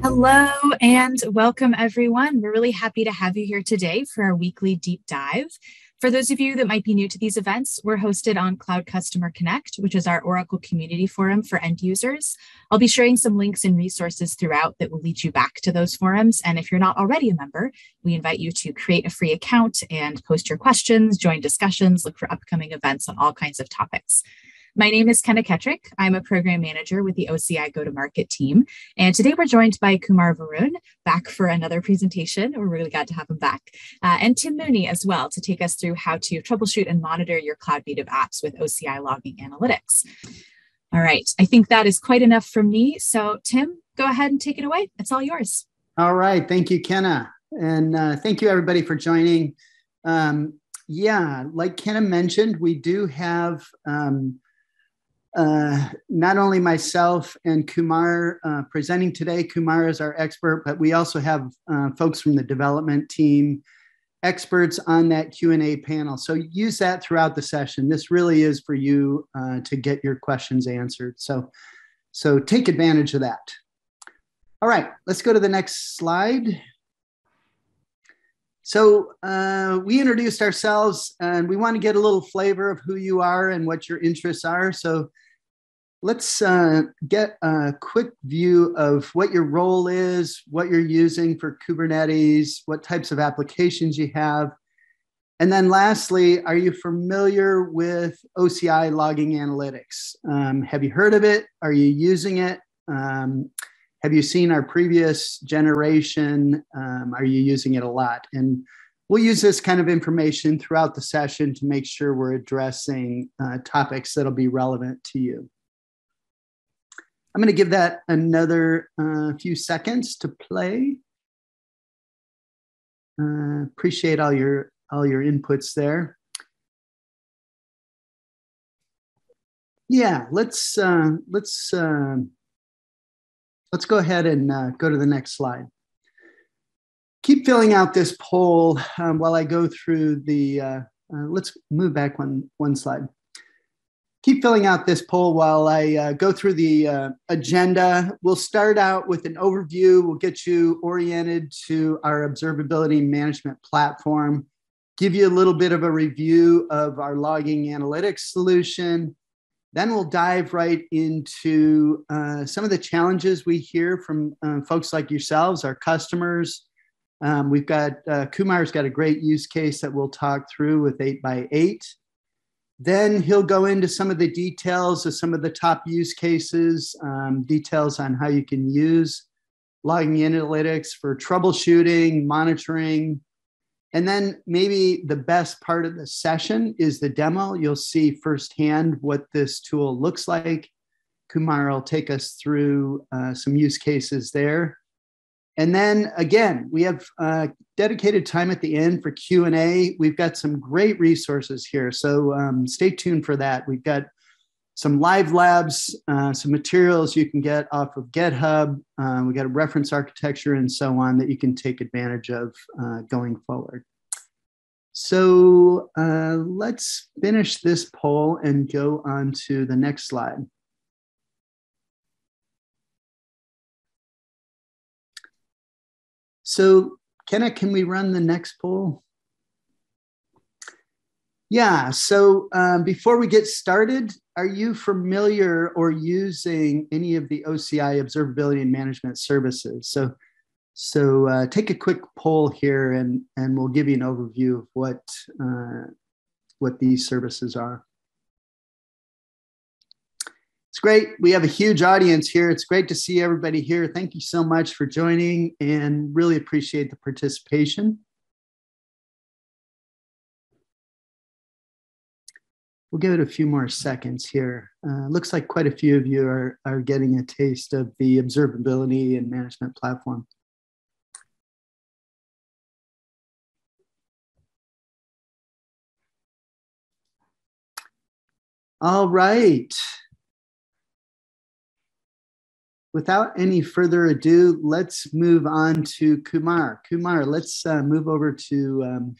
Hello and welcome, everyone. We're really happy to have you here today for our weekly deep dive. For those of you that might be new to these events, we're hosted on Cloud Customer Connect, which is our Oracle community forum for end users. I'll be sharing some links and resources throughout that will lead you back to those forums. And if you're not already a member, we invite you to create a free account and post your questions, join discussions, look for upcoming events on all kinds of topics. My name is Kenna Kettrick. I'm a program manager with the OCI go-to-market team. And today we're joined by Kumar Varun, back for another presentation. We're really glad to have him back. And Tim Mooney as well to take us through how to troubleshoot and monitor your cloud-native apps with OCI Logging Analytics. All right, I think that is quite enough from me. So Tim, go ahead and take it away. It's all yours. All right, thank you, Kenna. And thank you everybody for joining. Yeah, like Kenna mentioned, we do have not only myself and Kumar presenting today. Kumar is our expert, but we also have folks from the development team, experts on that Q&A panel. So use that throughout the session. This really is for you to get your questions answered. So take advantage of that. All right, let's go to the next slide. So we introduced ourselves and we want to get a little flavor of who you are and what your interests are. So let's get a quick view of what your role is, what you're using for Kubernetes, what types of applications you have. And then lastly, are you familiar with OCI Logging Analytics? Have you heard of it? Are you using it? Have you seen our previous generation? Are you using it a lot? And we'll use this kind of information throughout the session to make sure we're addressing topics that'll be relevant to you. I'm going to give that another few seconds to play. Appreciate all your inputs there. Yeah, let's go ahead and go to the next slide. Keep filling out this poll while I go through the, let's move back one slide. Keep filling out this poll while I go through the agenda. We'll start out with an overview. We'll get you oriented to our observability management platform, give you a little bit of a review of our logging analytics solution. Then we'll dive right into some of the challenges we hear from folks like yourselves, our customers. We've got, Kumar's got a great use case that we'll talk through with 8x8. Then he'll go into some of the details of some of the top use cases, details on how you can use logging analytics for troubleshooting, monitoring. And then maybe the best part of the session is the demo. You'll see firsthand what this tool looks like. Kumar will take us through some use cases there. And then again, we have dedicated time at the end for Q&A. We've got some great resources here, so stay tuned for that. We've got some live labs, some materials you can get off of GitHub. We've got a reference architecture and so on that you can take advantage of going forward. So let's finish this poll and go on to the next slide. So, Kenna, can we run the next poll? Yeah, so before we get started, are you familiar or using any of the OCI observability and management services? So take a quick poll here and we'll give you an overview of what these services are. It's great. We have a huge audience here. It's great to see everybody here. Thank you so much for joining and really appreciate the participation. We'll give it a few more seconds here. Looks like quite a few of you are getting a taste of the observability and management platform. All right. Without any further ado, let's move on to Kumar. Kumar, let's move over to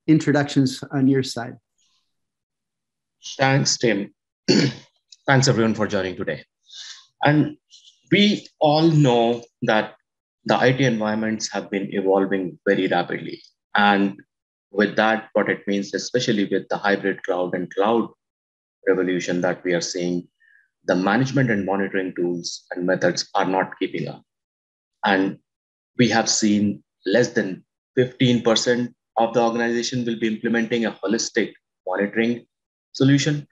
introductions on your side. Thanks, Tim. Thanks, everyone, for joining today. And We all know that the IT environments have been evolving very rapidly. And with that, what it means, especially with the hybrid cloud and cloud revolution that we are seeing, the management and monitoring tools and methods are not keeping up. And we have seen less than 15% of the organization will be implementing a holistic monitoring solution.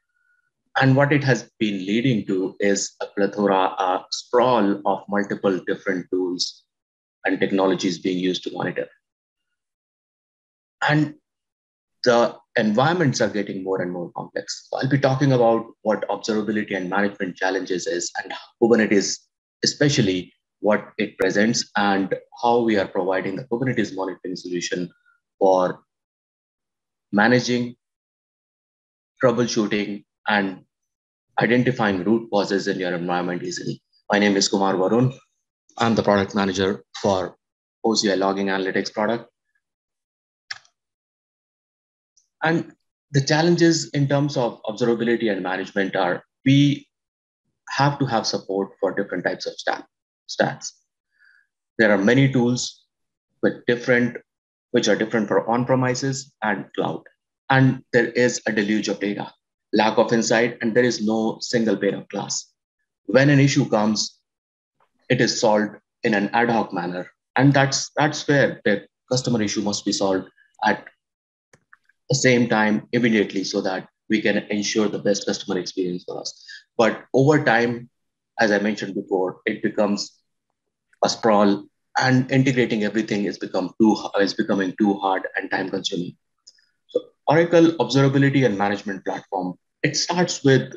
And what it has been leading to is a plethora, a sprawl of multiple different tools and technologies being used to monitor. And the environments are getting more and more complex. So I'll be talking about what observability and management challenges is and Kubernetes, especially what it presents and how we are providing the Kubernetes monitoring solution for managing, troubleshooting, and identifying root causes in your environment easily. My name is Kumar Varun. I'm the product manager for OCI Logging Analytics product. And the challenges in terms of observability and management are we have to have support for different types of stats. There are many tools with which are different for on-premises and cloud. And there is a deluge of data, lack of insight, and there is no single pane of glass. When an issue comes, it is solved in an ad hoc manner. And that's where the customer issue must be solved at the same time immediately so that we can ensure the best customer experience for us. But over time, as I mentioned before, it becomes a sprawl and integrating everything is becoming too hard and time consuming. So Oracle Observability and Management Platform, it starts with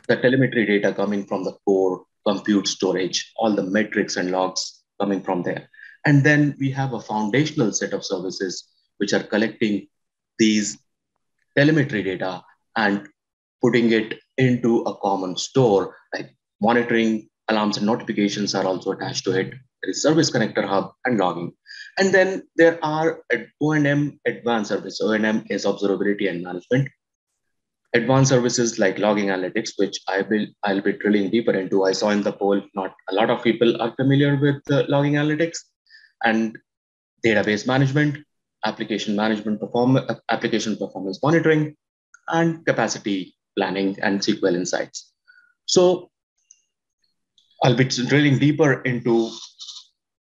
the telemetry data coming from the core compute storage, all the metrics and logs coming from there. And then we have a foundational set of services which are collecting these telemetry data and putting it into a common store, like monitoring, alarms, and notifications are also attached to it. There is Service Connector Hub and logging. And then there are O&M advanced service. O&M is observability and management. Advanced services like logging analytics, which I'll be drilling deeper into. I saw in the poll, not a lot of people are familiar with logging analytics, and database management, application performance monitoring, and capacity planning and SQL insights. So I'll be drilling deeper into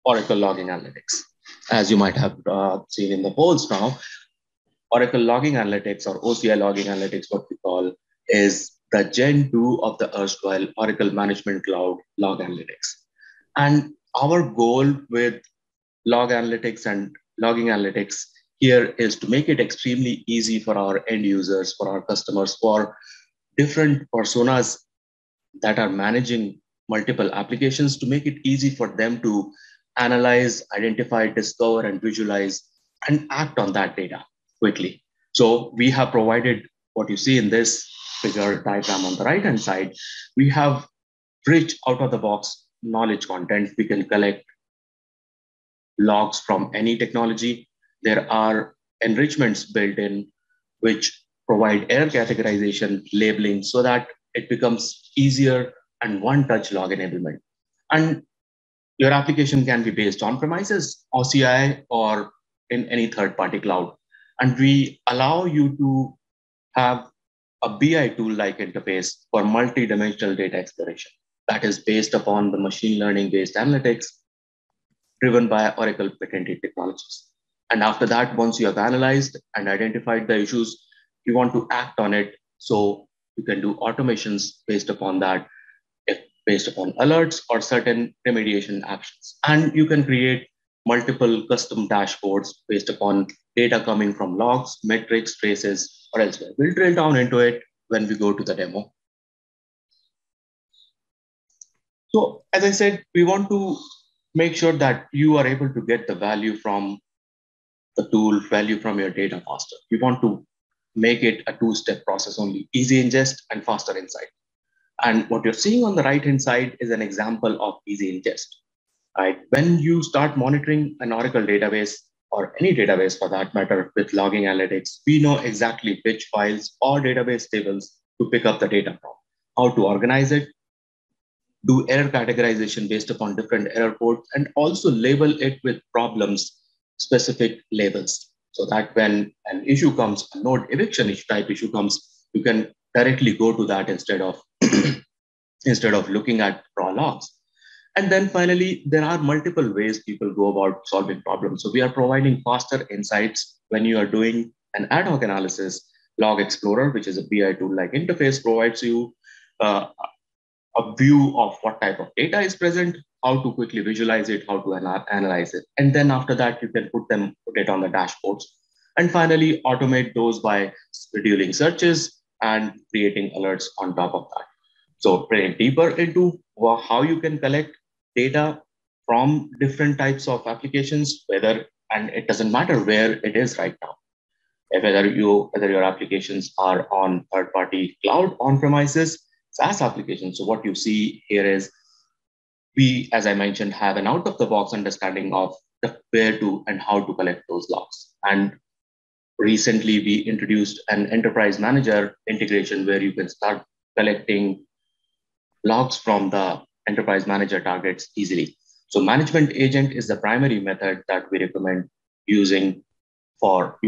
Oracle Logging Analytics. As you might have seen in the polls now, Oracle Logging Analytics or OCI Logging Analytics, what we call, is the Gen 2 of the erstwhile Oracle Management Cloud Log Analytics. And our goal with log analytics and logging analytics here is to make it extremely easy for our end users, for our customers, for different personas that are managing multiple applications, to make it easy for them to analyze, identify, discover, and visualize, and act on that data quickly. So we have provided what you see in this figure diagram on the right-hand side. We have rich out-of-the-box knowledge content. We can collect logs from any technology. There are enrichments built in which provide error categorization, labeling, so that it becomes easier and one-touch log enablement. And your application can be based on premises, OCI, or in any third-party cloud. And we allow you to have a BI tool-like interface for multi-dimensional data exploration that is based upon the machine learning-based analytics driven by Oracle patented technologies. And after that, once you have analyzed and identified the issues, you want to act on it. So you can do automations based upon that, based upon alerts or certain remediation actions. And you can create multiple custom dashboards based upon data coming from logs, metrics, traces, or elsewhere. We'll drill down into it when we go to the demo. So as I said, we want to make sure that you are able to get the value from the tool, value from your data faster. We want to make it a two-step process only, easy ingest and faster insight. And what you're seeing on the right-hand side is an example of easy ingest. Right? When you start monitoring an Oracle database, or any database for that matter, with logging analytics, we know exactly which files or database tables to pick up the data from, how to organize it, do error categorization based upon different error codes, and also label it with problems specific labels. So that when an issue comes, a node eviction issue type issue comes, you can directly go to that instead of instead of looking at raw logs. And then finally, there are multiple ways people go about solving problems. So we are providing faster insights when you are doing an ad hoc analysis. Log Explorer, which is a BI tool-like interface, provides you a view of what type of data is present, how to quickly visualize it, how to analyze it. And then after that, you can put it on the dashboards. And finally, automate those by scheduling searches and creating alerts on top of that. So getting deeper into how you can collect data from different types of applications, and it doesn't matter where it is right now. Whether your applications are on third-party cloud, on-premises, SaaS applications. So what you see here is we, as I mentioned, have an out-of-the-box understanding of where to and how to collect those logs. And recently, we introduced an enterprise manager integration where you can start collecting logs from the enterprise manager targets easily. So management agent is the primary method that we recommend use for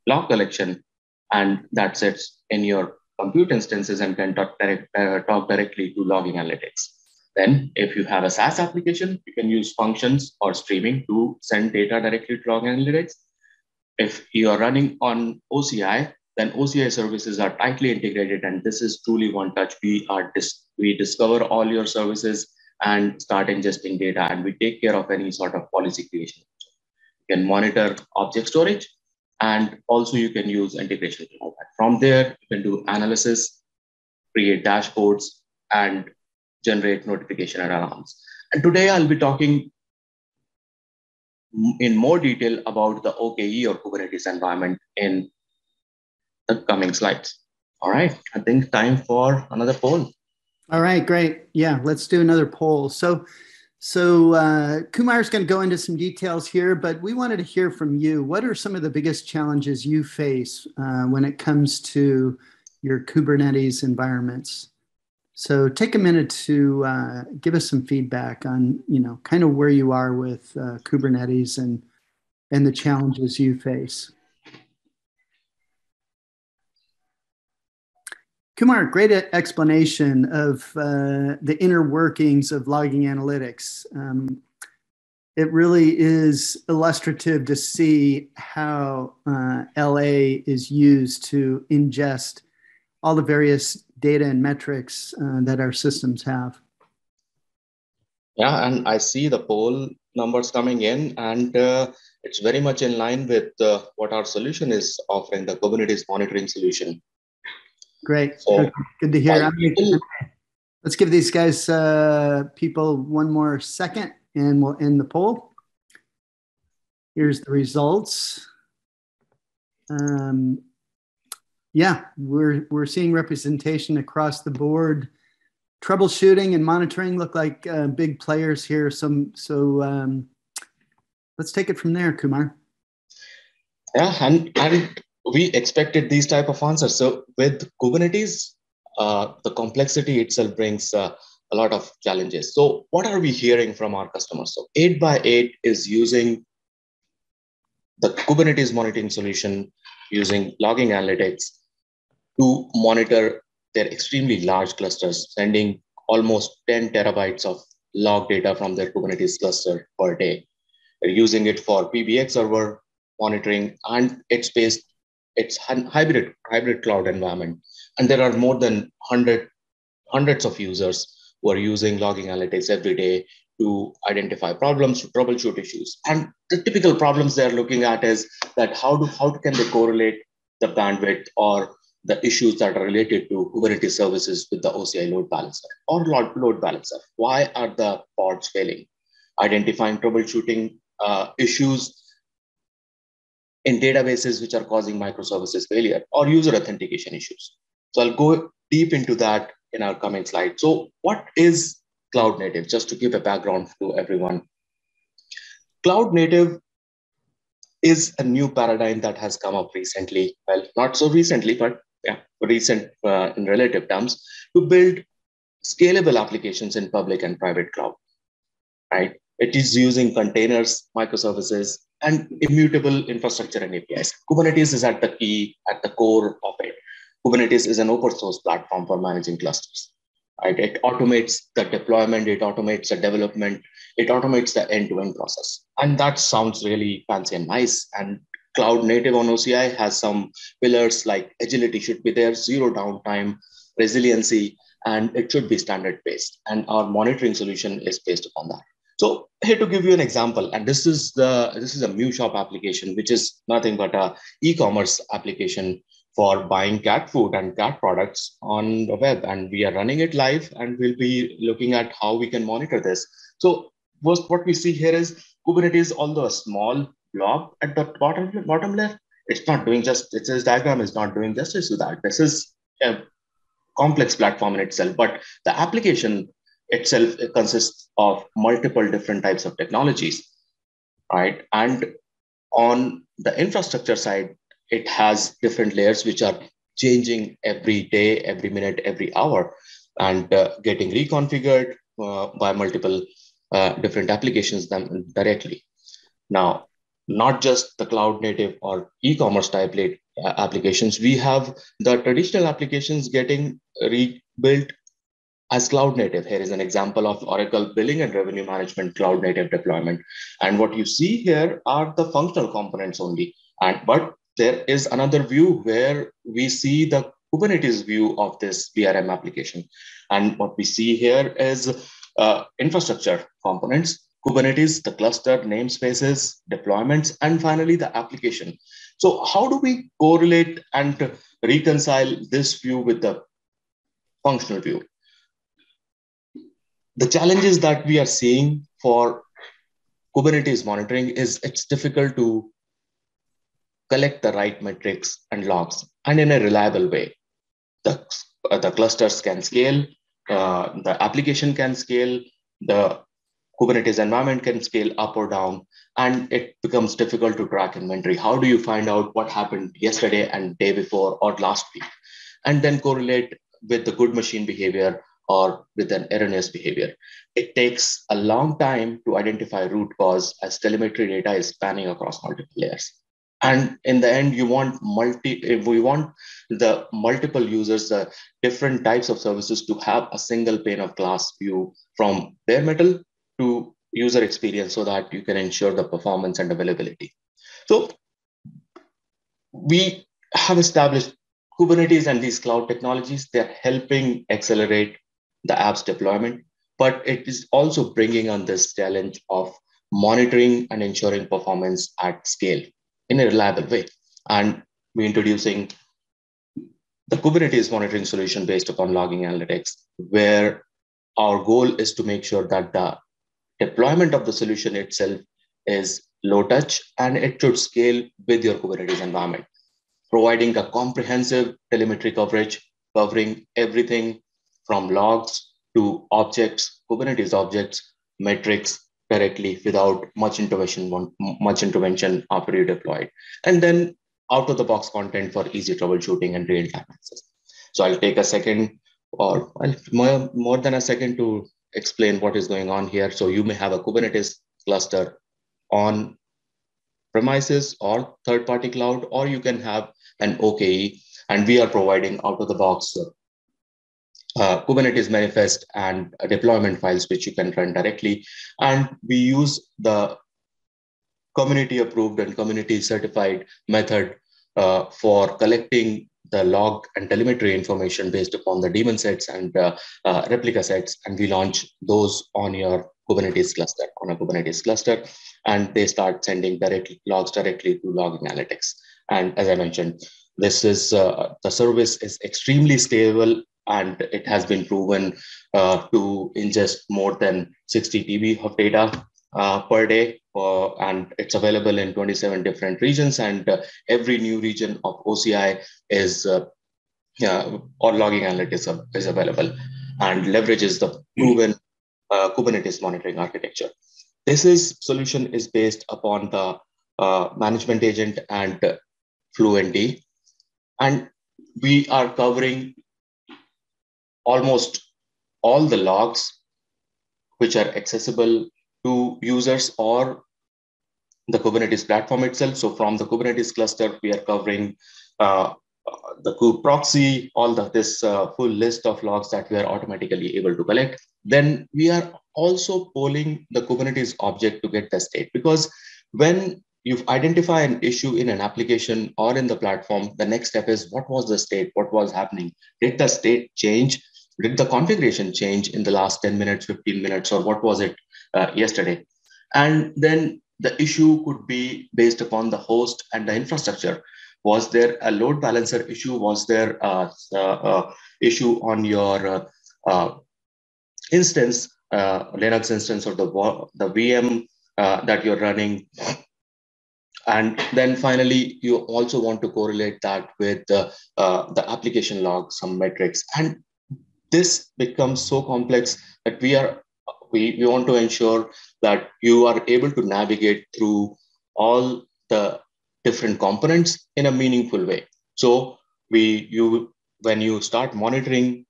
log collection, and that sits in your compute instances and can talk directly to logging analytics. Then if you have a SaaS application, you can use functions or streaming to send data directly to logging analytics. If you are running on OCI, then OCI services are tightly integrated, and this is truly one touch. We discover all your services and start ingesting data, and we take care of any sort of policy creation. You can monitor object storage, and also you can use integration. From there, you can do analysis, create dashboards, and generate notification alarms. And today I'll be talking in more detail about the OKE or Kubernetes environment in the coming slides. All right, I think time for another poll. All right, great. Yeah, let's do another poll. So Kumar's going to go into some details here, but we wanted to hear from you. What are some of the biggest challenges you face when it comes to your Kubernetes environments? So take a minute to give us some feedback on, kind of where you are with Kubernetes and the challenges you face. Kumar, great explanation of the inner workings of logging analytics. It really is illustrative to see how LA is used to ingest all the various data and metrics that our systems have. Yeah, and I see the poll numbers coming in, and it's very much in line with what our solution is offering, the Kubernetes monitoring solution. Great. So, good to hear. Let's give these guys, people, one more second, and we'll end the poll. Here's the results. Yeah, we're seeing representation across the board. Troubleshooting and monitoring look like big players here. So let's take it from there, Kumar. Yeah, and we expected these type of answers. So with Kubernetes, the complexity itself brings a lot of challenges. So what are we hearing from our customers? So 8x8 is using the Kubernetes monitoring solution using logging analytics to monitor their extremely large clusters, sending almost 10 terabytes of log data from their Kubernetes cluster per day. They're using it for PBX server monitoring, and it's hybrid cloud environment. And there are more than hundreds of users who are using logging analytics every day to identify problems, to troubleshoot issues. And the typical problems they're looking at is that how can they correlate the bandwidth or the issues that are related to Kubernetes services with the OCI load balancer or load balancer. Why are the pods failing? Identifying troubleshooting issues in databases which are causing microservices failure or user authentication issues. So I'll go deep into that in our coming slide. So what is cloud native? Just to give a background to everyone. Cloud native is a new paradigm that has come up recently. Well, not so recently, but recent in relative terms, to build scalable applications in public and private cloud, right? It is using containers, microservices, and immutable infrastructure and APIs. Kubernetes is at the core of it. Kubernetes is an open source platform for managing clusters. Right? It automates the deployment, it automates the development, it automates the end-to-end process. And that sounds really fancy and nice. And cloud native on OCI has some pillars like agility should be there, zero downtime, resiliency, and it should be standard based. And our monitoring solution is based upon that. So here to give you an example, and this is a MewShop application, which is nothing but a e-commerce application for buying cat food and cat products on the web. And we are running it live, and we'll be looking at how we can monitor this. So first, what we see here is Kubernetes, although a small blob at the bottom left, it's not doing this diagram is not doing justice to that. This is a complex platform in itself, but the application itself consists of multiple different types of technologies, right? And on the infrastructure side, it has different layers which are changing every day, every minute, every hour, and getting reconfigured by multiple different applications directly. Now, not just the cloud native or e-commerce type applications, we have the traditional applications getting rebuilt as cloud native. Here is an example of Oracle Billing and Revenue Management cloud native deployment. And what you see here are the functional components only. But there is another view where we see the Kubernetes view of this BRM application. And what we see here is infrastructure components, Kubernetes, the cluster, namespaces, deployments, and finally the application. So how do we correlate and reconcile this view with the functional view? The challenges that we are seeing for Kubernetes monitoring is it's difficult to collect the right metrics and logs and in a reliable way. The clusters can scale, the application can scale, the Kubernetes environment can scale up or down, and it becomes difficult to track inventory. How do you find out what happened yesterday and day before or last week, and then correlate with the good machine behavior or with an erroneous behavior? It takes a long time to identify root cause as telemetry data is spanning across multiple layers. And in the end, we want the multiple users, the different types of services to have a single pane of glass view from bare metal to user experience so that you can ensure the performance and availability. So we have established Kubernetes and these cloud technologies. They're helping accelerate the app's deployment, but it is also bringing on this challenge of monitoring and ensuring performance at scale in a reliable way. And we're introducing the Kubernetes monitoring solution based upon logging analytics, where our goal is to make sure that the deployment of the solution itself is low touch and it should scale with your Kubernetes environment, providing a comprehensive telemetry coverage, covering everything from logs to objects, Kubernetes objects, metrics, directly without much intervention after you deploy it. And then out of the box content for easy troubleshooting and real-time access. So I'll take a second or more than a second to explain what is going on here. So you may have a Kubernetes cluster on premises or third-party cloud, or you can have an OKE, and we are providing out of the box Kubernetes manifest and deployment files, which you can run directly. And we use the community approved and community certified method for collecting the log and telemetry information based upon the daemon sets and replica sets. And we launch those on your Kubernetes cluster, on a Kubernetes cluster, and they start sending logs directly to logging analytics. And as I mentioned, this is the service is extremely scalable, and it has been proven to ingest more than 60 TB of data per day, and it's available in 27 different regions, and every new region of OCI is or logging analytics is available and leverages the proven Kubernetes monitoring architecture. This solution is based upon the management agent and Fluentd, and we are covering almost all the logs which are accessible to users or the Kubernetes platform itself. So from the Kubernetes cluster, we are covering the kube proxy, all this full list of logs that we are automatically able to collect. Then we are also polling the Kubernetes object to get the state, because when you identify an issue in an application or in the platform, the next step is what was the state, what was happening? Did the state change? Did the configuration change in the last 10 minutes, 15 minutes, or what was it yesterday? And then the issue could be based upon the host and the infrastructure. Was there a load balancer issue? Was there a issue on your instance, Linux instance, or the VM that you're running? And then finally, you also want to correlate that with the application log, some metrics. And this becomes so complex that we want to ensure that you are able to navigate through all the different components in a meaningful way. So when you start monitoring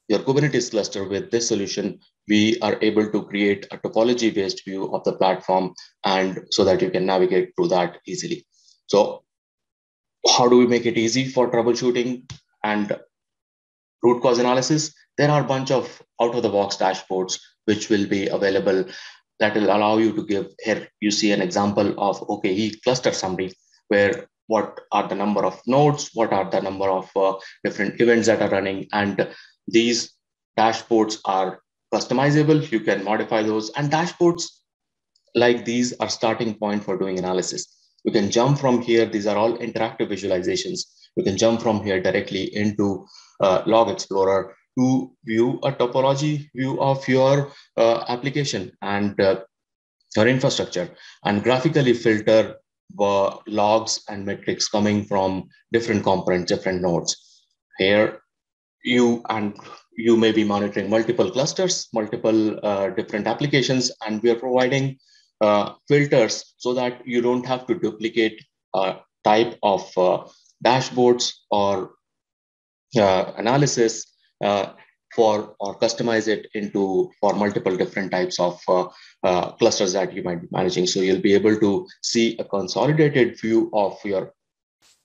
your Kubernetes cluster with this solution, we are able to create a topology-based view of the platform, and so that you can navigate through that easily. So how do we make it easy for troubleshooting and root cause analysis? There are a bunch of out-of-the-box dashboards which will be available that will allow you to give, here you see an example of OKE cluster summary, where what are the number of nodes, what are the number of different events that are running, and these dashboards are customizable. You can modify those, and dashboards like these are starting point for doing analysis. You can jump from here. These are all interactive visualizations. You can jump from here directly into Log Explorer to view a topology view of your application and your infrastructure, and graphically filter logs and metrics coming from different components, different nodes. Here, you may be monitoring multiple clusters, multiple different applications, and we are providing filters so that you don't have to duplicate type of dashboards or analysis or customize it for multiple different types of clusters that you might be managing. So you'll be able to see a consolidated view of your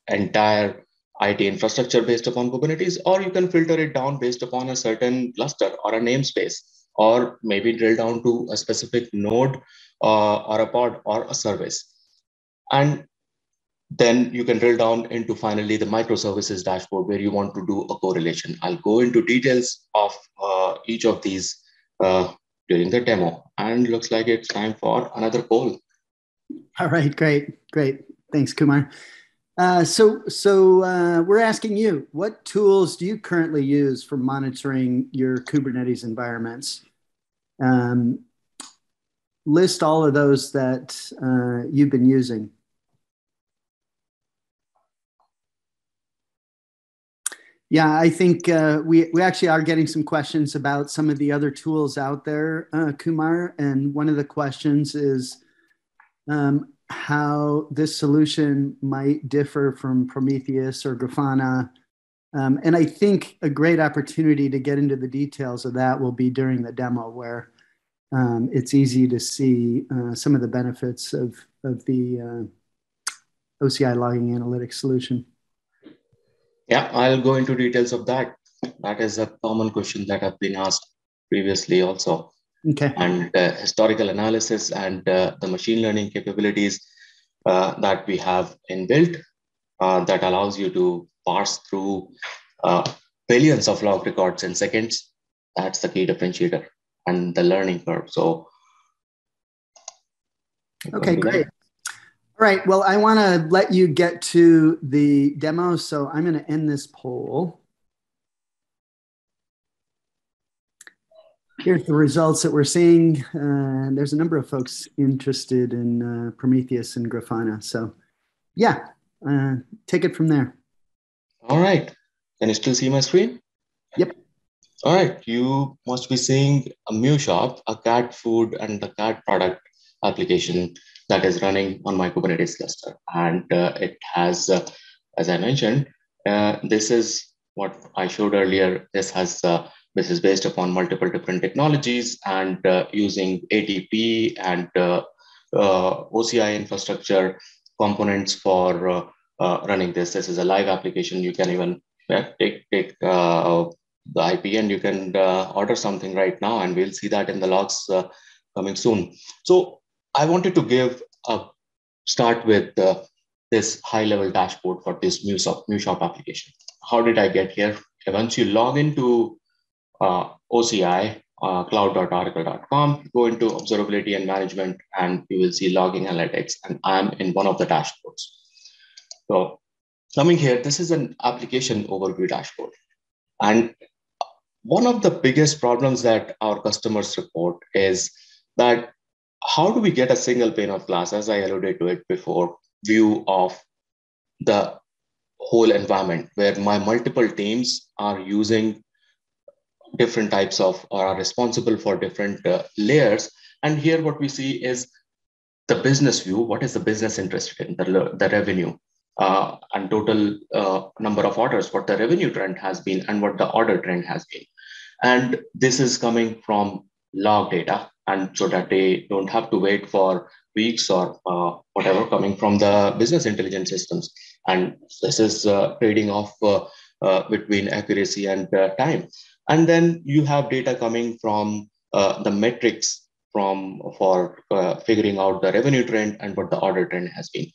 entire IT infrastructure based upon Kubernetes, or you can filter it down based upon a certain cluster or a namespace, or maybe drill down to a specific node or a pod or a service. And then you can drill down into finally the microservices dashboard, where you want to do a correlation. I'll go into details of each of these during the demo. And looks like it's time for another poll. All right, great. Thanks, Kumar. So we're asking you, what tools do you currently use for monitoring your Kubernetes environments? List all of those that you've been using. Yeah, I think we actually are getting some questions about some of the other tools out there, Kumar. And one of the questions is how this solution might differ from Prometheus or Grafana. And I think a great opportunity to get into the details of that will be during the demo, where it's easy to see some of the benefits of the OCI Logging Analytics solution. Yeah, I'll go into details of that. That is a common question that have been asked previously also. Okay. And historical analysis and the machine learning capabilities that we have inbuilt that allows you to parse through billions of log records in seconds. That's the key differentiator and the learning curve. So, okay, great. All right, well, I want to let you get to the demo, so I'm going to end this poll. Here's the results that we're seeing. There's a number of folks interested in Prometheus and Grafana. So yeah, take it from there. All right. Can you still see my screen? Yep. All right. You must be seeing a Mew Shop, a cat food and a cat product application that is running on my Kubernetes cluster. And it has, as I mentioned, this is what I showed earlier. This has This is based upon multiple different technologies and using ATP and OCI infrastructure components for running this. This is a live application. You can even take the IP and you can order something right now, and we'll see that in the logs coming soon. So I wanted to give a start with this high-level dashboard for this MuShop application. How did I get here? Once you log into OCI, cloud.oracle.com, go into observability and management, and you will see logging analytics, and I'm in one of the dashboards. So coming here, this is an application overview dashboard. And one of the biggest problems that our customers report is that how do we get a single pane of glass, as I alluded to it before, view of the whole environment where my multiple teams are using different types of or are responsible for different layers. And here what we see is the business view. What is the business interested in? The revenue and total number of orders, what the revenue trend has been and what the order trend has been. And this is coming from log data, and so that they don't have to wait for weeks or whatever, coming from the business intelligence systems. And this is trading off between accuracy and time. And then you have data coming from the metrics for figuring out the revenue trend and what the order trend has been.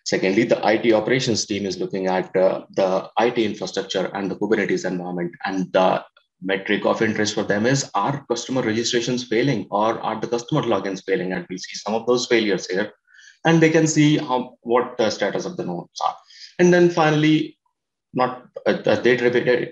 Secondly, the IT operations team is looking at the IT infrastructure and the Kubernetes environment, and the metric of interest for them is, are customer registrations failing or are the customer logins failing? And we see some of those failures here, and they can see what the status of the nodes are. And then finally, not the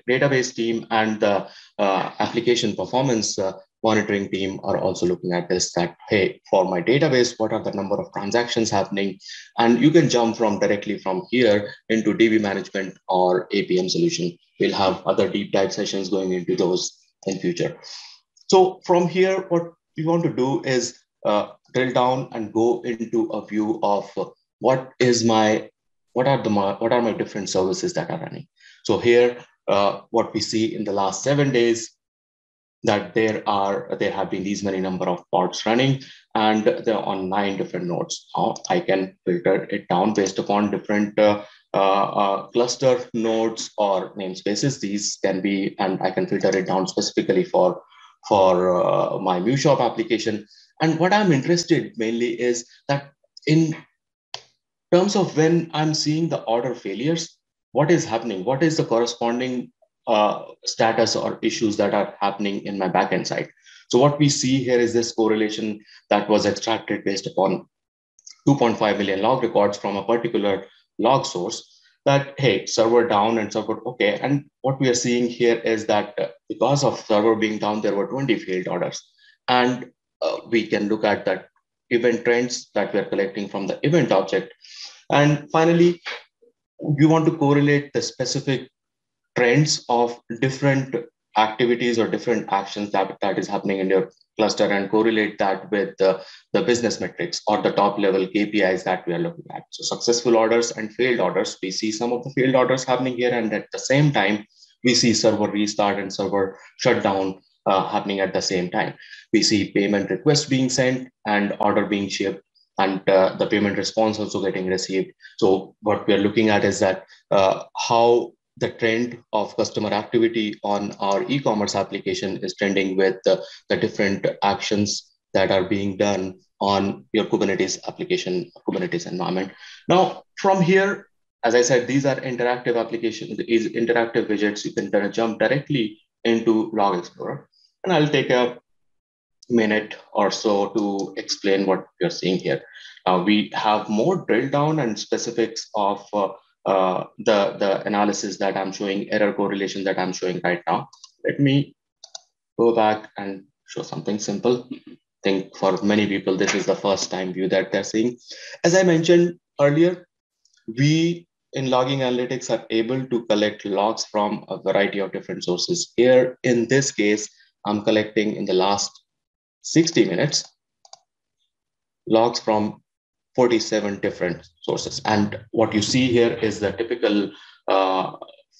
database team and the application performance monitoring team are also looking at this, that, hey, for my database, what are the number of transactions happening? And you can jump directly from here into DB management or APM solution. We'll have other deep dive sessions going into those in future. So from here, what we want to do is drill down and go into a view of what are my different services that are running. So here, what we see in the last 7 days, that there have been these many number of pods running, and they're on 9 different nodes. Now I can filter it down based upon different cluster nodes or namespaces. These can be, and I can filter it down specifically for my MuShop application. And what I'm interested mainly is that in terms of when I'm seeing the order failures, what is happening? What is the corresponding status or issues that are happening in my backend side? So what we see here is this correlation that was extracted based upon 2.5 million log records from a particular log source, that, hey, server down and server okay. And what we are seeing here is that because of server being down, there were 20 failed orders. And we can look at that event trends that we're collecting from the event object. And finally, we want to correlate the specific trends of different activities or different actions that is happening in your cluster, and correlate that with the business metrics or the top level KPIs that we are looking at. So successful orders and failed orders, we see some of the failed orders happening here, and at the same time, we see server restart and server shutdown happening at the same time. We see payment requests being sent and order being shipped, and the payment response also getting received. So what we are looking at is that how the trend of customer activity on our e-commerce application is trending with the different actions that are being done on your Kubernetes application, Kubernetes environment. Now, from here, as I said, these are interactive applications, these interactive widgets. You can jump directly into Log Explorer. And I'll take a minute or so to explain what you're seeing here. We have more drill down and specifics of the analysis that I'm showing, error correlation that I'm showing right now. Let me go back and show something simple. I think for many people, this is the first time view that they're seeing. As I mentioned earlier, we in logging analytics are able to collect logs from a variety of different sources. Here, in this case, I'm collecting in the last 60 minutes logs from 47 different sources. And what you see here is the typical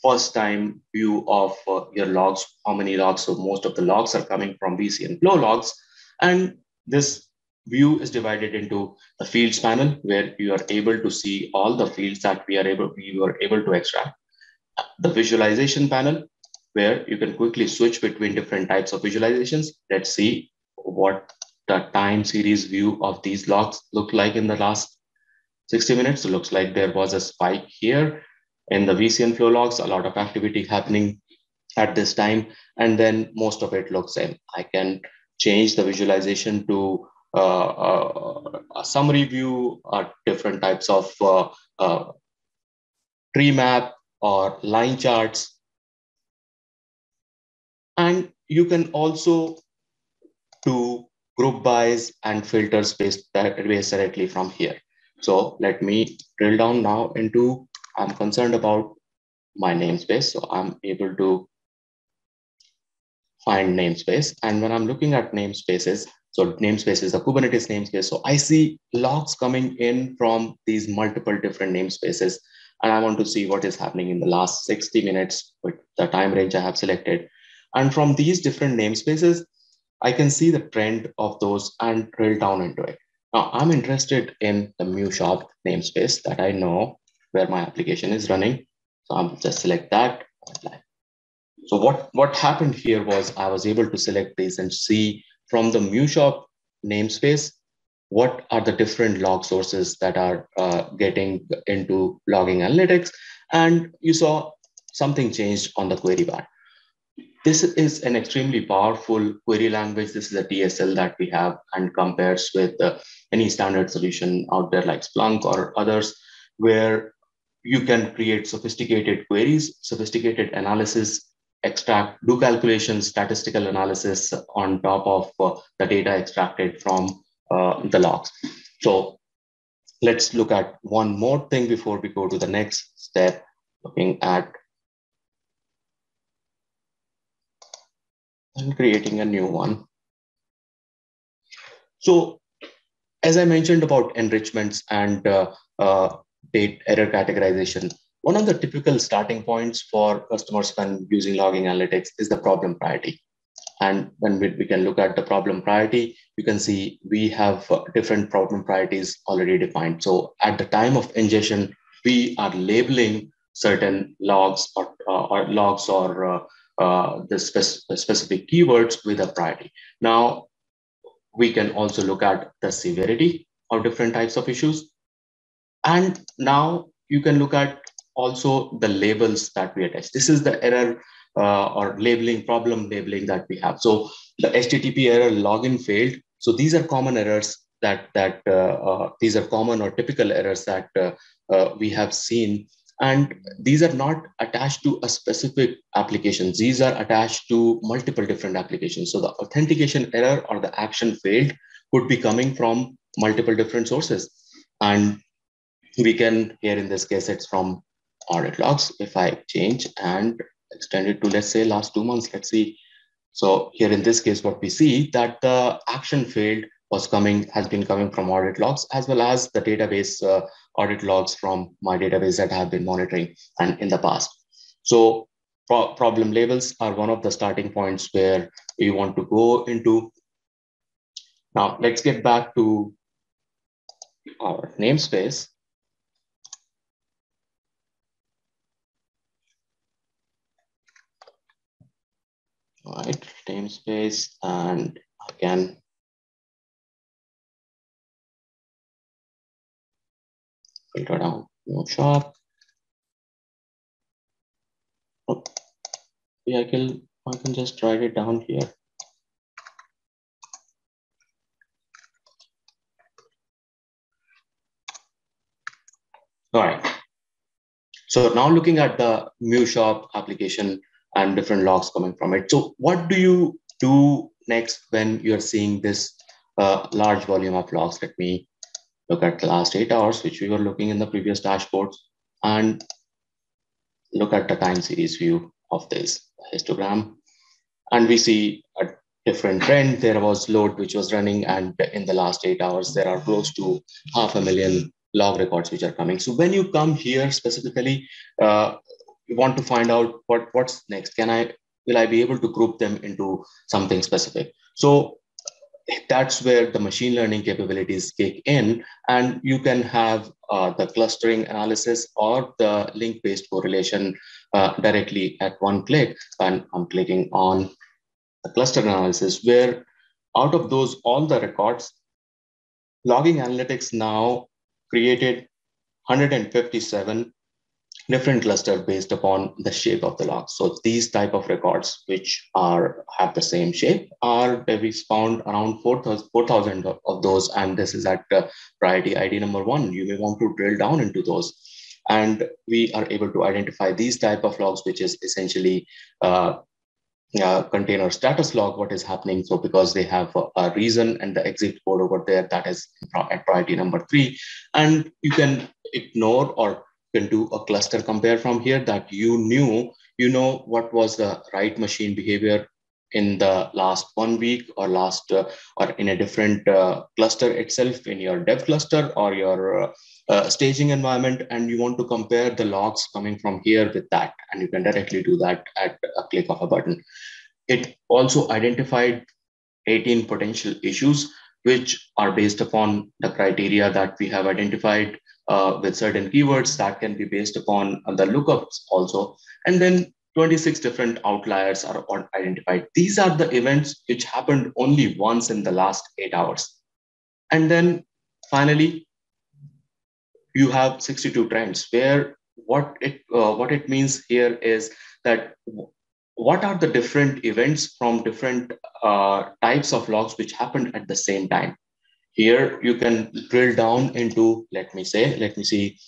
first time view of your logs, how many logs. So most of the logs are coming from VCN flow logs. And this view is divided into the fields panel, where you are able to see all the fields that we were able to extract. The visualization panel, where you can quickly switch between different types of visualizations. Let's see what the time series view of these logs look like in the last 60 minutes. It looks like there was a spike here in the VCN flow logs, a lot of activity happening at this time, and then most of it looks same. I can change the visualization to a summary view, different types of tree map or line charts. And you can also do group bys and filters based directly from here. So let me drill down now into, I'm concerned about my namespace. So I'm able to find namespace. And when I'm looking at namespaces, so namespace is the Kubernetes namespace. So I see logs coming in from these multiple different namespaces. And I want to see what is happening in the last 60 minutes with the time range I have selected. And from these different namespaces, I can see the trend of those and drill down into it. Now I'm interested in the MuShop namespace that I know where my application is running. So I'll just select that. So what happened here was I was able to select these and see from the MuShop namespace, what are the different log sources that are getting into logging analytics. And you saw something changed on the query bar. This is an extremely powerful query language. This is a TSL that we have and compares with any standard solution out there like Splunk or others, where you can create sophisticated queries, sophisticated analysis, extract, do calculations, statistical analysis on top of the data extracted from the logs. So let's look at one more thing before we go to the next step, looking at and creating a new one. So as I mentioned about enrichments and date error categorization, one of the typical starting points for customers when using logging analytics is the problem priority. And when we can look at the problem priority, you can see we have different problem priorities already defined. So at the time of ingestion, we are labeling certain logs or the specific keywords with a priority. Now, we can also look at the severity of different types of issues. And now you can look at also the labels that we attach. This is the error or labeling, problem labeling that we have. So the HTTP error login failed. So these are common errors these are common or typical errors that we have seen. And these are not attached to a specific application. These are attached to multiple different applications. So the authentication error or the action failed could be coming from multiple different sources. And we can, here in this case, it's from audit logs. If I change and extend it to, let's say, last 2 months, let's see. So here in this case, what we see that the action failed has been coming from audit logs, as well as the database audit logs from my database that I have been monitoring and in the past. So problem labels are one of the starting points where we want to go into. Now let's get back to our namespace. All right, namespace, and I can filter down MuShop. Oh, yeah, I can just write it down here. All right. So now looking at the MuShop application and different logs coming from it. So what do you do next when you're seeing this large volume of logs? Let me look at the last 8 hours, which we were looking in the previous dashboards, and look at the time series view of this histogram. And we see a different trend. There was load which was running, and in the last 8 hours, there are close to 500,000 log records which are coming. So when you come here specifically, you want to find out what's next. Will I be able to group them into something specific? So that's where the machine learning capabilities kick in, and you can have the clustering analysis or the link-based correlation directly at one click. And I'm clicking on the cluster analysis, where out of those, all the records, logging analytics now created 157 different clusters based upon the shape of the logs. So these type of records, which have the same shape, we found around 4,000 of those, and this is at priority ID number 1. You may want to drill down into those, and we are able to identify these type of logs, which is essentially container status log, what is happening. So because they have a reason and the exit code over there, that is at priority number 3, and you can ignore or can do a cluster compare from here, that you know what was the right machine behavior in the last 1 week or or in a different cluster itself, in your dev cluster or your staging environment, and you want to compare the logs coming from here with that, and you can directly do that at a click of a button. It also identified 18 potential issues, which are based upon the criteria that we have identified with certain keywords that can be based upon the lookups also. And then 26 different outliers are identified. These are the events which happened only once in the last 8 hours. And then finally, you have 62 trends, where what it means here is that what are the different events from different types of logs which happened at the same time. Here you can drill down into, let me see,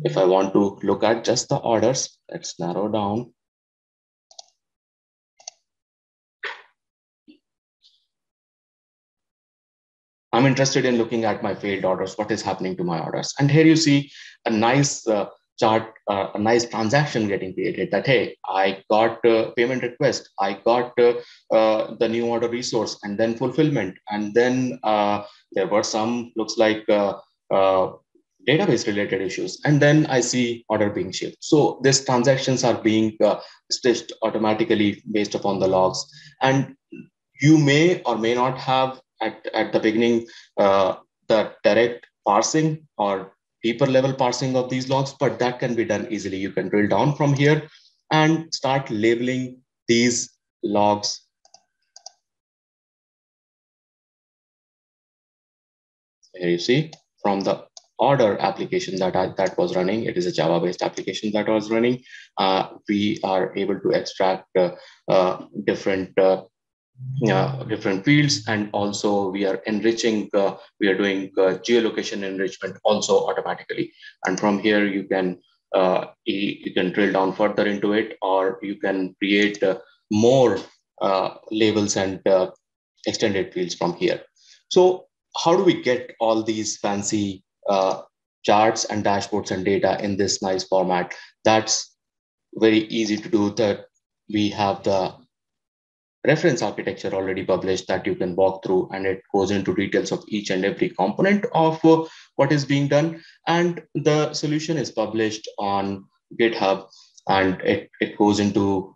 if I want to look at just the orders, let's narrow down. I'm interested in looking at my failed orders, what is happening to my orders. And here you see a nice chart, a nice transaction getting created, that, hey, I got payment request, I got the new order resource, and then fulfillment. And then there were some, looks like database related issues. And then I see order being shipped. So these transactions are being stitched automatically based upon the logs. And you may or may not have at the beginning the direct parsing or deeper level parsing of these logs, but that can be done easily. You can drill down from here and start labeling these logs. Here you see from the order application that was running, it is a Java-based application that was running. We are able to extract different fields, and also we are enriching, we are doing geolocation enrichment also automatically. And from here you can drill down further into it, or you can create more labels and extended fields from here. So how do we get all these fancy charts and dashboards and data in this nice format? That's very easy to do. That we have the reference architecture already published that you can walk through, and it goes into details of each and every component of what is being done. And the solution is published on GitHub, and it goes into,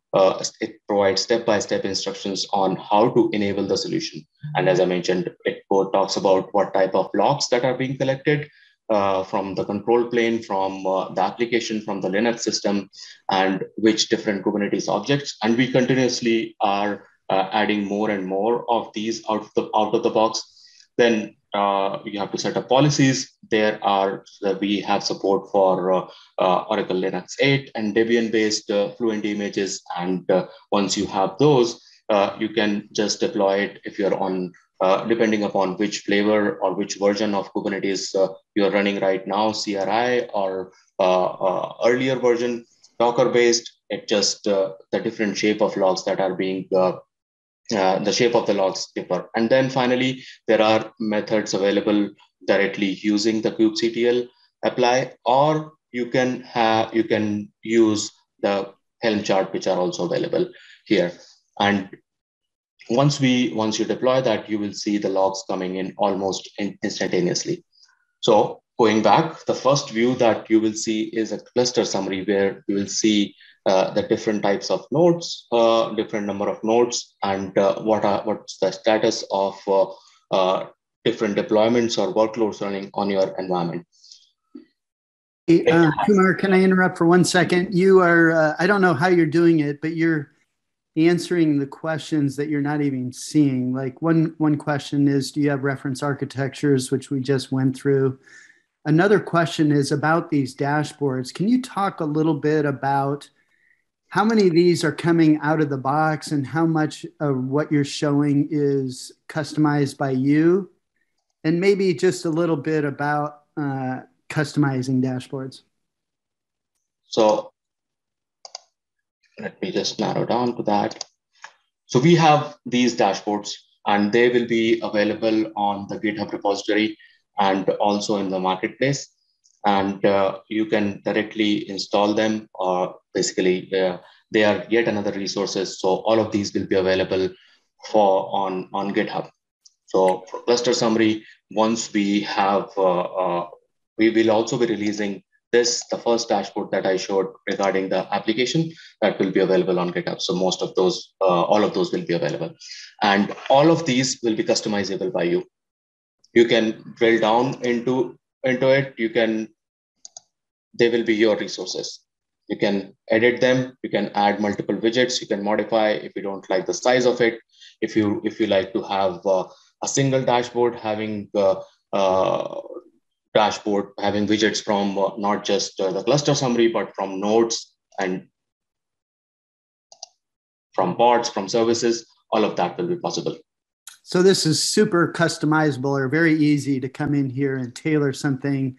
it provides step-by-step instructions on how to enable the solution. And as I mentioned, it talks about what type of logs that are being collected from the control plane, from the application, from the Linux system, and which different Kubernetes objects. And we continuously are adding more and more of these out of the box. Then you have to set up policies. We have support for Oracle Linux 8 and Debian-based Fluent images. And once you have those, you can just deploy it if you're on, depending upon which flavor or which version of Kubernetes you're running right now, CRI or earlier version, Docker-based. It just the different shape of logs that are being the shape of the logs differ. And then finally, there are methods available directly using the kubectl apply, or you can use the Helm chart, which are also available here. And once you deploy that, you will see the logs coming in almost instantaneously. So going back, the first view that you will see is a cluster summary where you will see the different types of nodes, different number of nodes, and what's the status of different deployments or workloads running on your environment. Hey, Kumar, can I interrupt for 1 second? You are, I don't know how you're doing it, but you're answering the questions that you're not even seeing. Like one question is, do you have reference architectures, which we just went through? Another question is about these dashboards. Can you talk a little bit about how many of these are coming out of the box and how much of what you're showing is customized by you? And maybe just a little bit about customizing dashboards. So let me just narrow down to that. So we have these dashboards and they will be available on the GitHub repository and also in the marketplace. And you can directly install them, or basically they are yet another resources. So all of these will be available on GitHub. So for cluster summary, once we have, we will also be releasing the first dashboard that I showed regarding the application that will be available on GitHub. So most of those, all of those will be available. And all of these will be customizable by you. You can drill down into it. They will be your resources. You can edit them. You can add multiple widgets. You can modify if you don't like the size of it. If you like to have a single dashboard having having widgets from not just the cluster summary, but from nodes and from pods, from services, all of that will be possible. So this is super customizable or very easy to come in here and tailor something.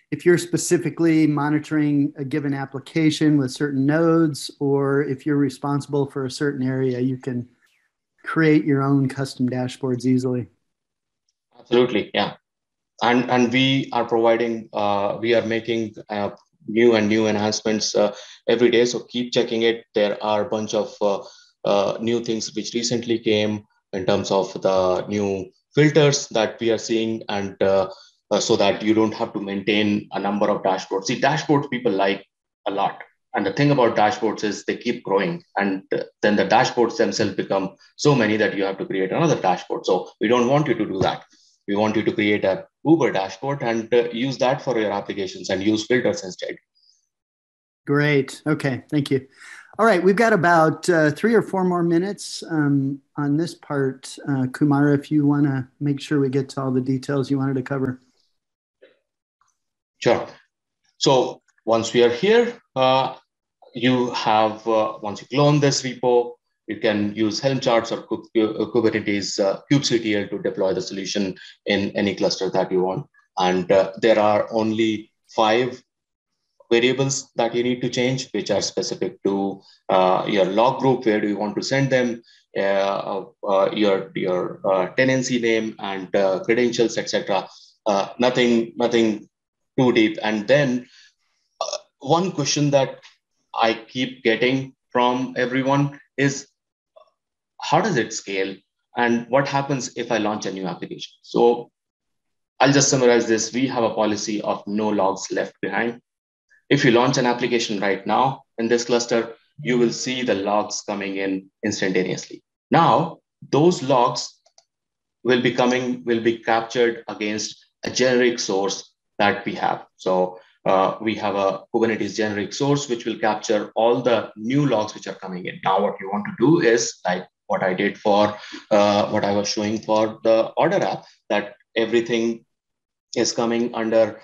If you're specifically monitoring a given application with certain nodes, or if you're responsible for a certain area, you can create your own custom dashboards easily. Absolutely, yeah. And we are providing, we are making new enhancements every day. So keep checking it. There are a bunch of new things which recently came in terms of the new filters that we are seeing, and so that you don't have to maintain a number of dashboards. See, dashboards people like a lot. And the thing about dashboards is they keep growing, and then the dashboards themselves become so many that you have to create another dashboard. So we don't want you to do that. We want you to create a Uber dashboard and use that for your applications and use filters instead. Great. Okay. Thank you. All right. We've got about 3 or 4 more minutes on this part. Kumar, if you want to make sure we get to all the details you wanted to cover. Sure. So once we are here, you have, once you clone this repo, you can use Helm charts or Kubernetes kubectl to deploy the solution in any cluster that you want. And there are only 5 variables that you need to change, which are specific to your log group. Where do you want to send them? Your tenancy name and credentials, etc. Nothing too deep. And then one question that I keep getting from everyone is, how does it scale? And what happens if I launch a new application? So I'll just summarize this. We have a policy of no logs left behind. If you launch an application right now in this cluster, you will see the logs coming in instantaneously. Now, those logs will be captured against a generic source that we have. So we have a Kubernetes generic source, which will capture all the new logs which are coming in. Now, what you want to do is, like what I did for what I was showing for the order app, that everything is coming under,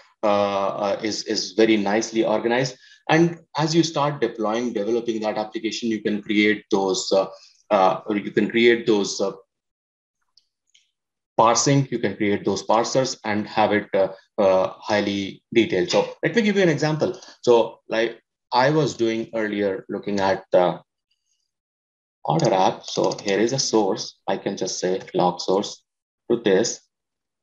is very nicely organized. And as you start developing that application, you can create those, parsing, you can create those parsers and have it highly detailed. So let me give you an example. So like I was doing earlier, looking at the order app. So here is a source. I can just say log source to this,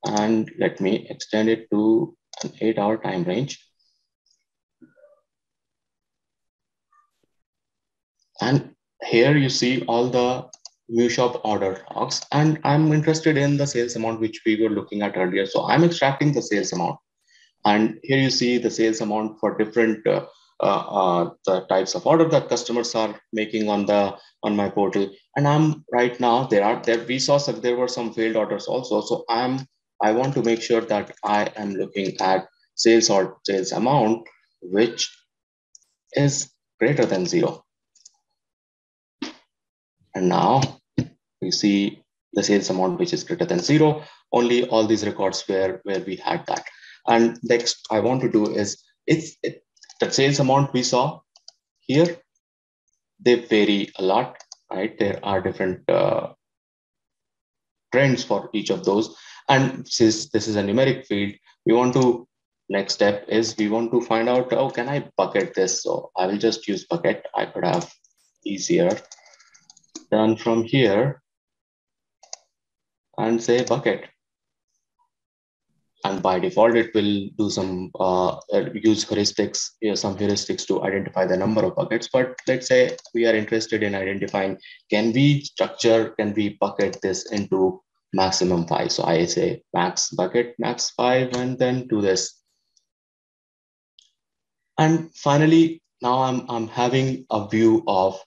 and let me extend it to an 8-hour time range. And here you see all the MuShop order logs, and I'm interested in the sales amount which we were looking at earlier. So I'm extracting the sales amount. And here you see the sales amount for different the types of order that customers are making on my portal. And I'm right now there we saw there were some failed orders also. So I want to make sure that I am looking at sales or sales amount which is greater than 0. And now we see the sales amount which is greater than 0. Only all these records where we had that. And next I want to do is the sales amount we saw here, they vary a lot, right? There are different trends for each of those. And since this is a numeric field, next step is we want to find out, oh, can I bucket this? So I will just use bucket. I could have easier done from here and say bucket. And by default, it will do some use heuristics, some heuristics to identify the number of buckets. But let's say we are interested in identifying, can we bucket this into maximum 5? So I say max bucket, max 5, and then do this. And finally, now I'm having a view of,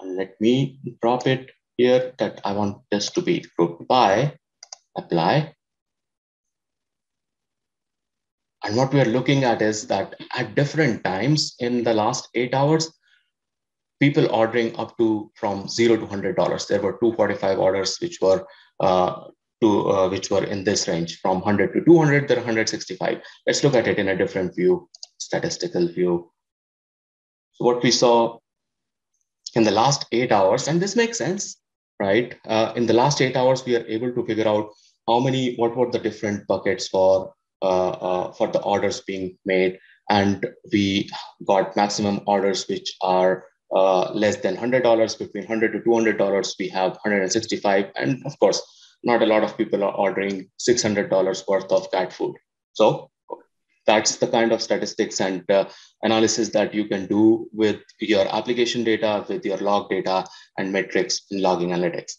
let me drop it here, that I want this to be grouped by, apply. And what we are looking at is that at different times in the last 8 hours, people ordering up to from $0 to $100. There were 245 orders which were in this range. From 100 to 200, there are 165. Let's look at it in a different view, statistical view. So what we saw in the last 8 hours, and this makes sense, right? In the last 8 hours, we are able to figure out what were the different buckets for the orders being made, and we got maximum orders which are less than $100. Between $100 to $200, we have 165, and of course, not a lot of people are ordering $600 worth of cat food. So that's the kind of statistics and analysis that you can do with your application data, with your log data and metrics in logging analytics.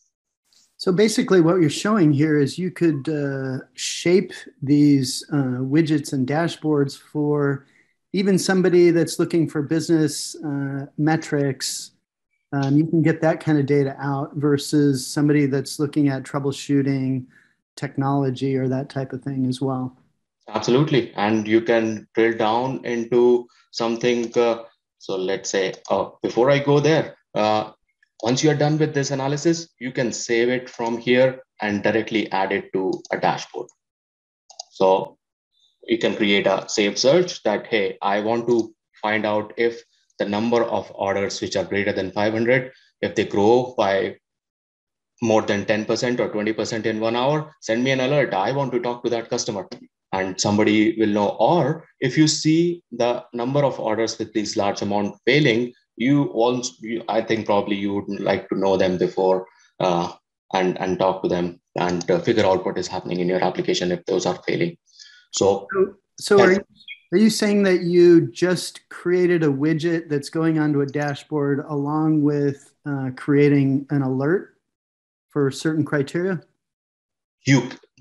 So basically what you're showing here is you could shape these widgets and dashboards for even somebody that's looking for business metrics. You can get that kind of data out versus somebody that's looking at troubleshooting technology or that type of thing as well. Absolutely. And you can drill down into something. So let's say, before I go there, once you are done with this analysis, you can save it from here and directly add it to a dashboard. So you can create a saved search that, hey, I want to find out if the number of orders which are greater than 500, if they grow by more than 10% or 20% in 1 hour, send me an alert. I want to talk to that customer. And somebody will know. Or if you see the number of orders with this large amount failing, I think probably you would like to know them before and talk to them and figure out what is happening in your application if those are failing. So are you saying that you just created a widget that's going onto a dashboard along with creating an alert for certain criteria?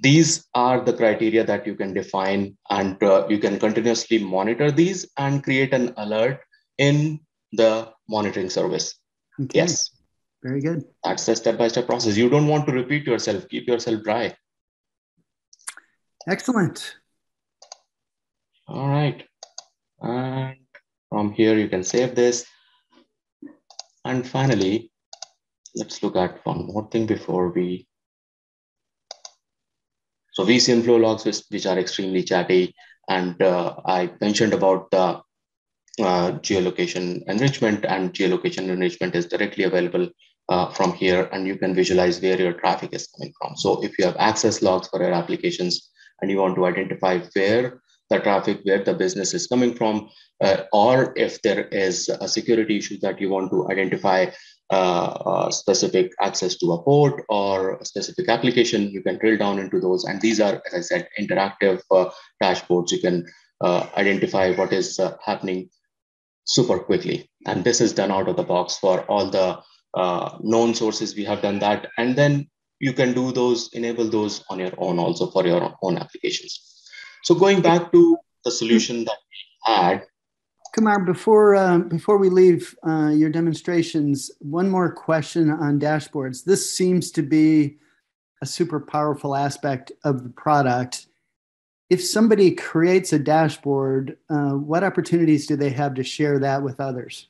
These are the criteria that you can define, and you can continuously monitor these and create an alert in the monitoring service. Okay. Yes. Very good. That's the step-by-step process. You don't want to repeat yourself. Keep yourself dry. Excellent. All right. And from here, you can save this. And finally, let's look at one more thing before we. So VCN flow logs, which are extremely chatty. And I mentioned about the geolocation enrichment, and geolocation enrichment is directly available from here, and you can visualize where your traffic is coming from. So if you have access logs for your applications and you want to identify where the business is coming from, or if there is a security issue that you want to identify specific access to a port or a specific application, you can drill down into those. And these are, as I said, interactive dashboards. You can identify what is happening super quickly. And this is done out of the box for all the known sources. We have done that. And then you can do those, enable those on your own also for your own applications. So going back to the solution that we had. Kumar, before we leave your demonstrations, one more question on dashboards. This seems to be a super powerful aspect of the product. If somebody creates a dashboard, what opportunities do they have to share that with others?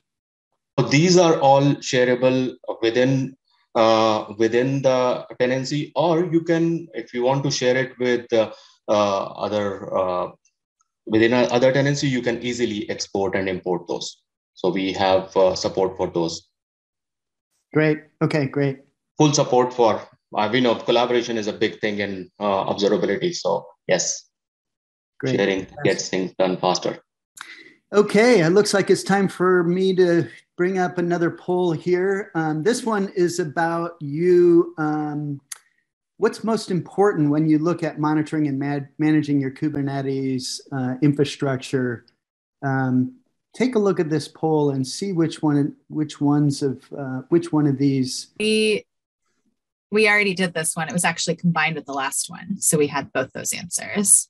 These are all shareable within the tenancy, or you can, if you want to share it with within other tenancy, you can easily export and import those. So we have support for those. Great. Okay, great. Full support for, we know collaboration is a big thing in observability. So yes, great. Sharing gets things done faster. Okay, it looks like it's time for me to bring up another poll here. This one is about you. What's most important when you look at monitoring and managing your Kubernetes infrastructure? Take a look at this poll and see which one of these. We already did this one. It was actually combined with the last one, so we had both those answers.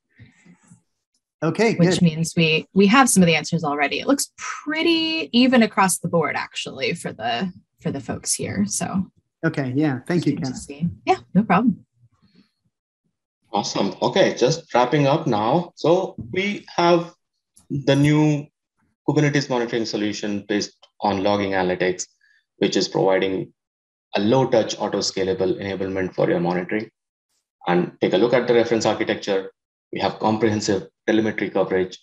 Okay, which means we have some of the answers already. It looks pretty even across the board, actually, for the folks here. So okay, yeah, thank you, Ken. Yeah, no problem. Awesome. Okay, just wrapping up now. So we have the new Kubernetes monitoring solution based on logging analytics, which is providing a low-touch auto-scalable enablement for your monitoring. And take a look at the reference architecture. We have comprehensive telemetry coverage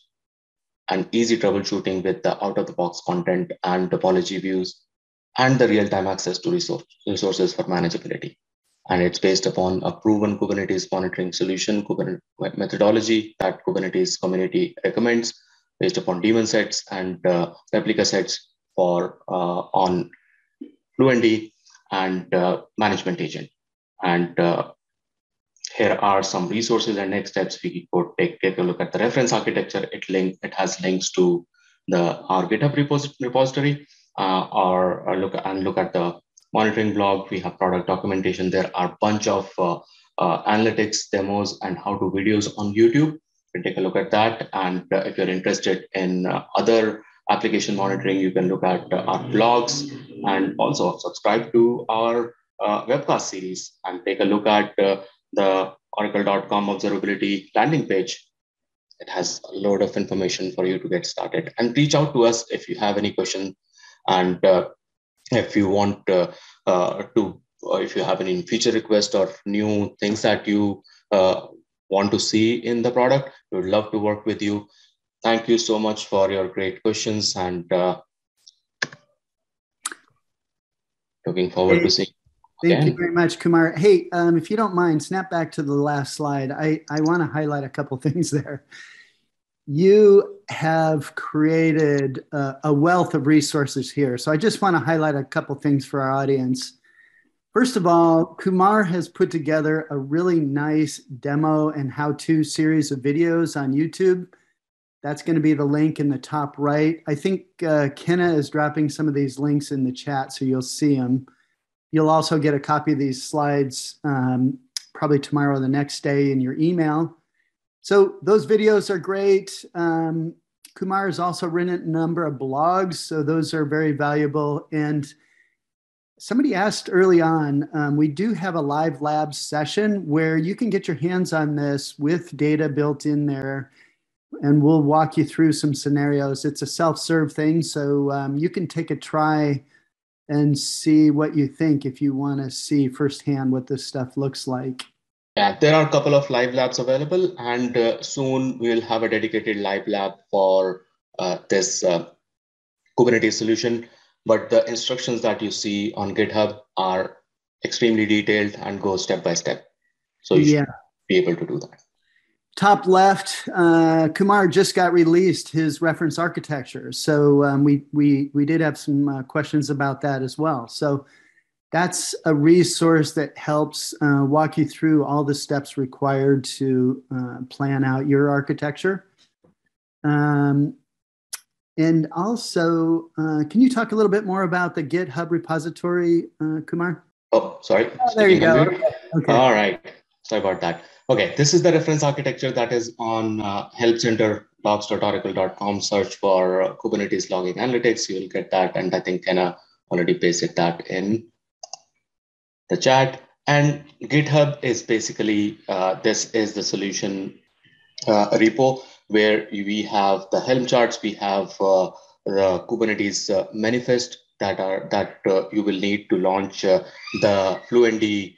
and easy troubleshooting with the out-of-the-box content and topology views and the real-time access to resources for manageability. And it's based upon a proven Kubernetes monitoring solution, Kubernetes methodology that Kubernetes community recommends based upon daemon sets and replica sets for on Fluentd and management agent. And here are some resources and next steps. We could take a look at the reference architecture. It has links to our GitHub repository, or look at the monitoring blog. We have product documentation. There are a bunch of analytics demos and how-to videos on YouTube. You can take a look at that. And if you're interested in other application monitoring, you can look at our blogs and also subscribe to our webcast series and take a look at the oracle.com observability landing page. It has a load of information for you to get started, and reach out to us if you have any question. And if you want if you have any feature request or new things that you want to see in the product, we would love to work with you. Thank you so much for your great questions, and looking forward to seeing. Thank you very much, Kumar. Hey, if you don't mind, snap back to the last slide. I want to highlight a couple things there. You have created a wealth of resources here. So I just want to highlight a couple things for our audience. First of all, Kumar has put together a really nice demo and how-to series of videos on YouTube. That's going to be the link in the top right. I think Kenna is dropping some of these links in the chat, so you'll see them. You'll also get a copy of these slides probably tomorrow or the next day in your email. So those videos are great. Kumar has also written a number of blogs, so those are very valuable. And somebody asked early on, we do have a live lab session where you can get your hands on this with data built in there, and we'll walk you through some scenarios. It's a self-serve thing, so you can take a try and see what you think if you want to see firsthand what this stuff looks like. Yeah, there are a couple of live labs available, and soon we'll have a dedicated live lab for this Kubernetes solution. But the instructions that you see on GitHub are extremely detailed and go step by step. So you should be able to do that. Top left, Kumar just got released his reference architecture. So we did have some questions about that as well. So that's a resource that helps walk you through all the steps required to plan out your architecture. And also, can you talk a little bit more about the GitHub repository, Kumar? Oh, sorry. Oh, there you go. Okay. All right. Sorry about that. Okay, this is the reference architecture that is on Help Center logs.oracle.com, search for Kubernetes Logging Analytics. You will get that. And I think Kenna already pasted that in the chat. And GitHub is basically, this is the solution repo where we have the Helm charts, we have the Kubernetes manifest that you will need to launch the Fluentd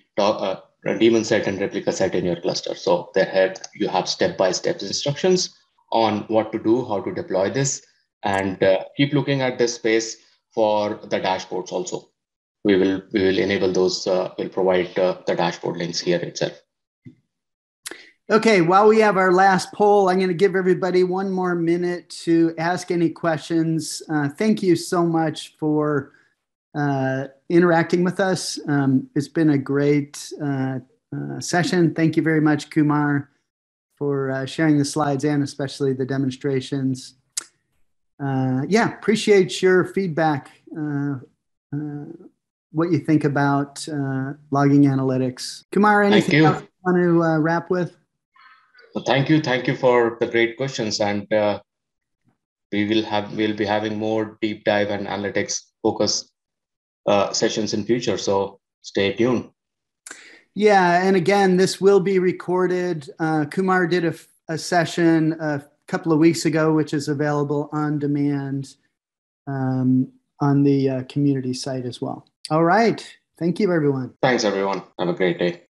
daemon set and replica set in your cluster. So there you have step-by-step instructions on what to do, how to deploy this, and keep looking at this space for the dashboards also. We will enable those, we'll provide the dashboard links here itself. Okay, while we have our last poll, I'm going to give everybody one more minute to ask any questions. Thank you so much for interacting with us. It's been a great session. Thank you very much, Kumar, for sharing the slides and especially the demonstrations. Yeah, appreciate your feedback, what you think about logging analytics. Kumar, anything else you want to wrap with? Well, thank you for the great questions, and we'll be having more deep dive and analytics focus sessions in future. So stay tuned. Yeah, and again, this will be recorded. Kumar did a session a couple of weeks ago, which is available on demand on the community site as well. All right. Thank you, everyone. Thanks, everyone. Have a great day.